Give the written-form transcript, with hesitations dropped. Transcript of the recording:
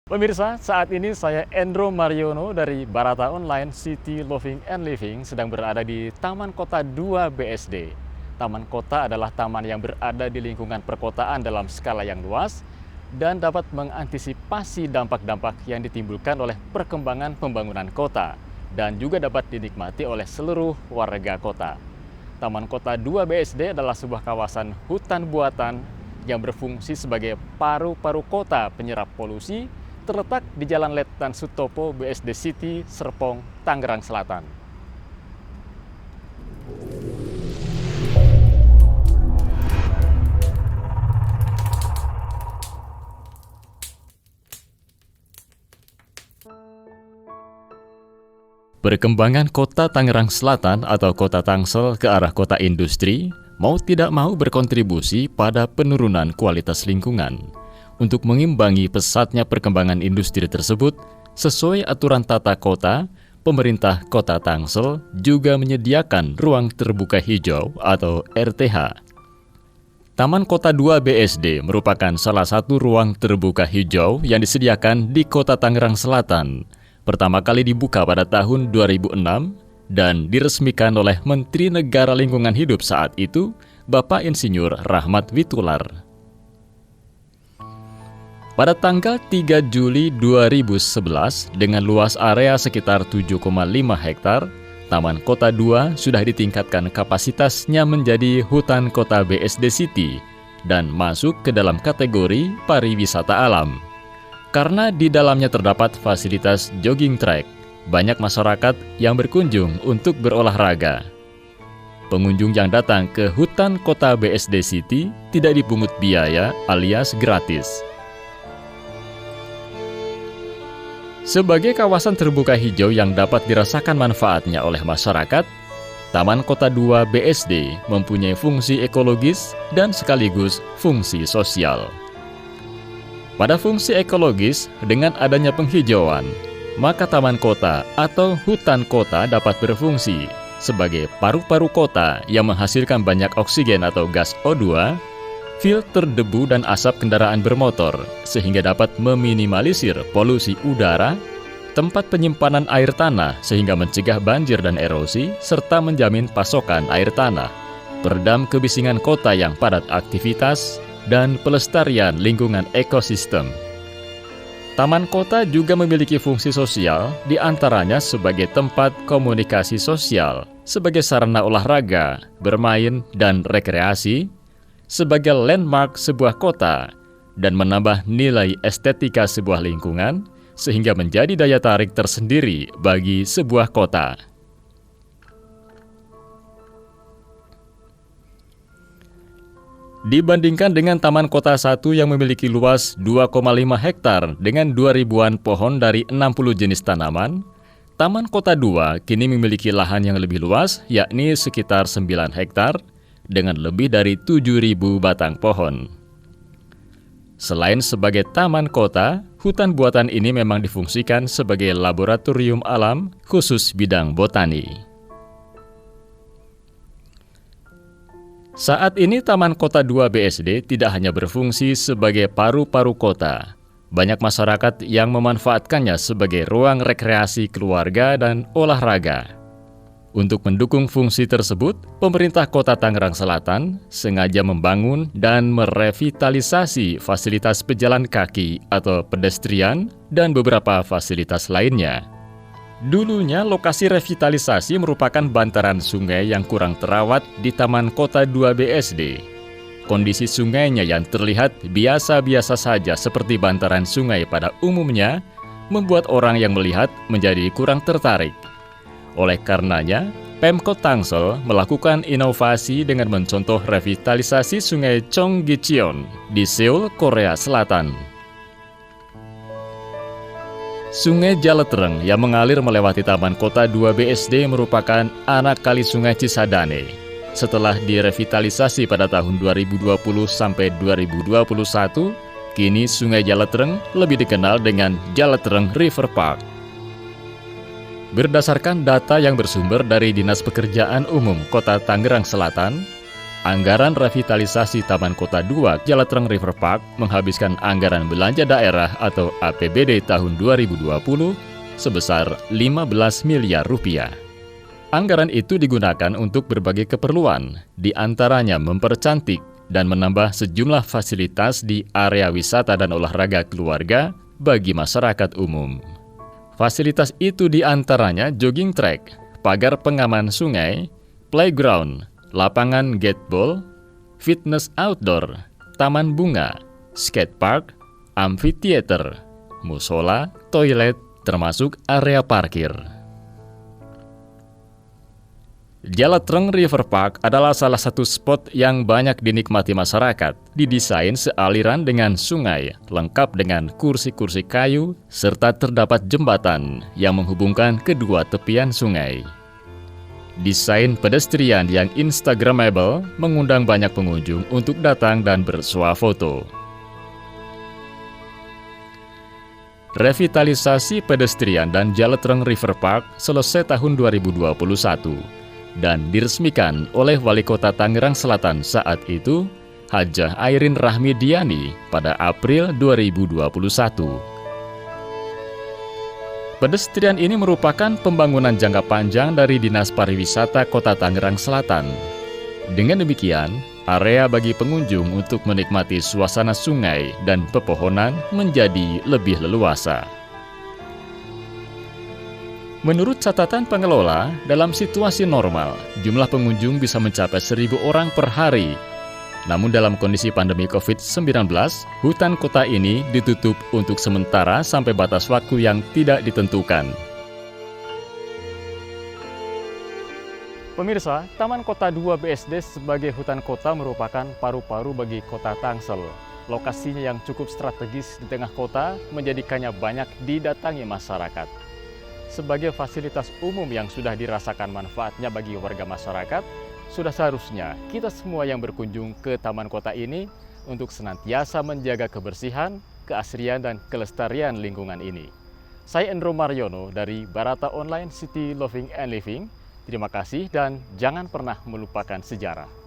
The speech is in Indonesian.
Pemirsa, saat ini saya Endro Mariono dari Barata Online City Loving and Living sedang berada di Taman Kota 2 BSD. Taman Kota adalah taman yang berada di lingkungan perkotaan dalam skala yang luas dan dapat mengantisipasi dampak-dampak yang ditimbulkan oleh perkembangan pembangunan kota dan juga dapat dinikmati oleh seluruh warga kota. Taman Kota 2 BSD adalah sebuah kawasan hutan buatan yang berfungsi sebagai paru-paru kota penyerap polusi, terletak di Jalan Letnan Sutopo, BSD City, Serpong, Tangerang Selatan. Perkembangan kota Tangerang Selatan atau kota Tangsel ke arah kota industri mau tidak mau berkontribusi pada penurunan kualitas lingkungan. Untuk mengimbangi pesatnya perkembangan industri tersebut, sesuai aturan tata kota, pemerintah kota Tangsel juga menyediakan ruang terbuka hijau atau RTH. Taman Kota 2 BSD merupakan salah satu ruang terbuka hijau yang disediakan di kota Tangerang Selatan. Pertama kali dibuka pada tahun 2006 dan diresmikan oleh Menteri Negara Lingkungan Hidup saat itu, Bapak Insinyur Rahmat Witoelar. Pada tanggal 3 Juli 2011, dengan luas area sekitar 7,5 hektar, Taman Kota 2 sudah ditingkatkan kapasitasnya menjadi hutan kota BSD City dan masuk ke dalam kategori pariwisata alam. Karena di dalamnya terdapat fasilitas jogging track, banyak masyarakat yang berkunjung untuk berolahraga. Pengunjung yang datang ke hutan kota BSD City tidak dipungut biaya alias gratis. Sebagai kawasan terbuka hijau yang dapat dirasakan manfaatnya oleh masyarakat, Taman Kota 2 BSD mempunyai fungsi ekologis dan sekaligus fungsi sosial. Pada fungsi ekologis, dengan adanya penghijauan, maka taman kota atau hutan kota dapat berfungsi sebagai paru-paru kota yang menghasilkan banyak oksigen atau gas O2, filter debu dan asap kendaraan bermotor, sehingga dapat meminimalisir polusi udara, tempat penyimpanan air tanah sehingga mencegah banjir dan erosi, serta menjamin pasokan air tanah, peredam kebisingan kota yang padat aktivitas, dan pelestarian lingkungan ekosistem. Taman kota juga memiliki fungsi sosial, diantaranya sebagai tempat komunikasi sosial, sebagai sarana olahraga, bermain, dan rekreasi, sebagai landmark sebuah kota, dan menambah nilai estetika sebuah lingkungan, sehingga menjadi daya tarik tersendiri bagi sebuah kota. Dibandingkan dengan Taman Kota 1 yang memiliki luas 2,5 hektar dengan 2.000-an pohon dari 60 jenis tanaman, Taman Kota 2 kini memiliki lahan yang lebih luas, yakni sekitar 9 hektar, dengan lebih dari 7.000 batang pohon. Selain sebagai taman kota, hutan buatan ini memang difungsikan sebagai laboratorium alam khusus bidang botani. Saat ini Taman Kota 2 BSD tidak hanya berfungsi sebagai paru-paru kota. Banyak masyarakat yang memanfaatkannya sebagai ruang rekreasi keluarga dan olahraga. Untuk mendukung fungsi tersebut, pemerintah kota Tangerang Selatan sengaja membangun dan merevitalisasi fasilitas pejalan kaki atau pedestrian dan beberapa fasilitas lainnya. Dulunya, lokasi revitalisasi merupakan bantaran sungai yang kurang terawat di Taman Kota 2 BSD. Kondisi sungainya yang terlihat biasa-biasa saja seperti bantaran sungai pada umumnya, membuat orang yang melihat menjadi kurang tertarik. Oleh karenanya, Pemkot Tangsel melakukan inovasi dengan mencontoh revitalisasi sungai Cheonggyecheon di Seoul, Korea Selatan. Sungai Jaletreng yang mengalir melewati Taman Kota 2 BSD merupakan anak kali Sungai Cisadane. Setelah direvitalisasi pada tahun 2020 sampai 2021, kini Sungai Jaletreng lebih dikenal dengan Jaletreng River Park. Berdasarkan data yang bersumber dari Dinas Pekerjaan Umum Kota Tangerang Selatan, Anggaran revitalisasi Taman Kota 2 Jalatreng River Park menghabiskan anggaran belanja daerah atau APBD tahun 2020 sebesar 15 miliar rupiah. Anggaran itu digunakan untuk berbagai keperluan, di antaranya mempercantik dan menambah sejumlah fasilitas di area wisata dan olahraga keluarga bagi masyarakat umum. Fasilitas itu di antaranya jogging track, pagar pengaman sungai, playground, lapangan gateball, fitness outdoor, taman bunga, skatepark, amphitheater, musola, toilet, termasuk area parkir. Jalatreng River Park adalah salah satu spot yang banyak dinikmati masyarakat. Didesain sealiran dengan sungai, lengkap dengan kursi-kursi kayu, serta terdapat jembatan yang menghubungkan kedua tepian sungai. Desain pedestrian yang instagramable mengundang banyak pengunjung untuk datang dan bersuah foto. Revitalisasi pedestrian dan Jalatreng River Park selesai tahun 2021 dan diresmikan oleh Wali Kota Tangerang Selatan saat itu, Hajah Airin Rahmidiani pada April 2021. Pedestrian ini merupakan pembangunan jangka panjang dari Dinas Pariwisata Kota Tangerang Selatan. Dengan demikian, area bagi pengunjung untuk menikmati suasana sungai dan pepohonan menjadi lebih leluasa. Menurut catatan pengelola, dalam situasi normal, jumlah pengunjung bisa mencapai 1.000 orang per hari. Namun dalam kondisi pandemi COVID-19, hutan kota ini ditutup untuk sementara sampai batas waktu yang tidak ditentukan. Pemirsa, Taman Kota 2 BSD sebagai hutan kota merupakan paru-paru bagi kota Tangsel. Lokasinya yang cukup strategis di tengah kota menjadikannya banyak didatangi masyarakat. Sebagai fasilitas umum yang sudah dirasakan manfaatnya bagi warga masyarakat, sudah seharusnya kita semua yang berkunjung ke taman kota ini untuk senantiasa menjaga kebersihan, keasrian, dan kelestarian lingkungan ini. Saya Endro Mariono dari Barata Online City Loving and Living. Terima kasih dan jangan pernah melupakan sejarah.